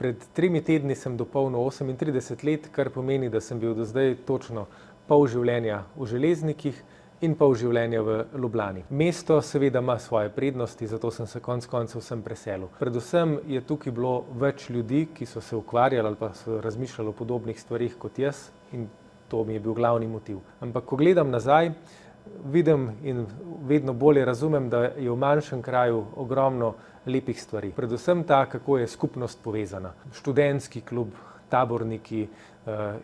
Pred 3 tedni sem dopolnil 38 let, kar pomeni, da sem bil do zdaj točno pol življenja v Železnikih in pol življenja v Ljubljani. Mesto seveda ima svoje prednosti, zato sem se konec koncev sem preselil. Predvsem je tukaj bilo več ljudi, ki so se ukvarjali ali pa so razmišljali o podobnih stvarih kot jaz in to mi je bil glavni motiv. Ampak ko gledam nazaj, vidim in vedno bolje razumem, da je v manjšem kraju ogromno lepih stvari. Predvsem ta, kako je skupnost povezana. Študentski klub, taborniki,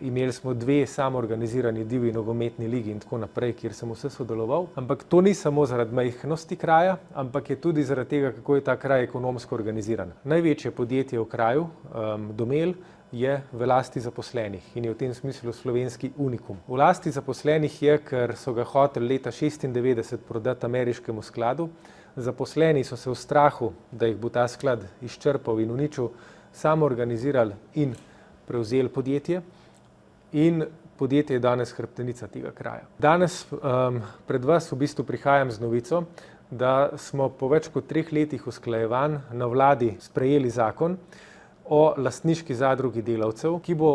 imeli smo 2 samoorganizirani divji nogometni ligi in tako naprej, kjer sem vse sodeloval. Ampak to ni samo zaradi majhnosti kraja, ampak je tudi zaradi tega, kako je ta kraj ekonomsko organiziran. Največje podjetje v kraju, Domel, je v lasti zaposlenih in je v tem smislu slovenski unikum. V lasti zaposlenih je, ker so ga hoteli leta 1996 prodati ameriškemu skladu. Zaposleni so se v strahu, da jih bo ta sklad izčrpal in uničil, samo organizirali in prevzeli podjetje in podjetje je danes hrbtenica tega kraja. Danes pred vas v bistvu prihajam z novico, da smo po več kot 3 letih usklajevanj na vladi sprejeli zakon o lastniški zadrugi delavcev, ki bo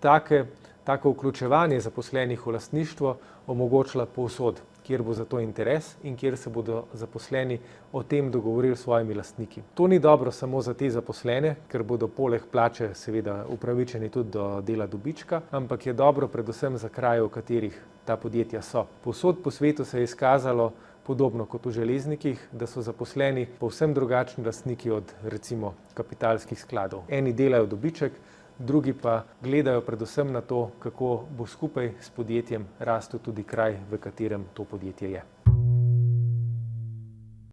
tako vključevanje zaposlenih v lastništvo omogočila povsod, kjer bo za to interes in kjer se bodo zaposleni o tem dogovorili s svojimi lastniki. To ni dobro samo za te zaposlene, ker bodo poleg plače seveda upravičeni tudi do dela dobička, ampak je dobro predvsem za kraje, v katerih ta podjetja so. Povsod po svetu se je izkazalo, podobno kot v Železnikih, da so zaposleni povsem drugačni lastniki od recimo kapitalskih skladov. Eni delajo dobiček, drugi pa gledajo predvsem na to, kako bo skupaj s podjetjem rastel tudi kraj, v katerem to podjetje je.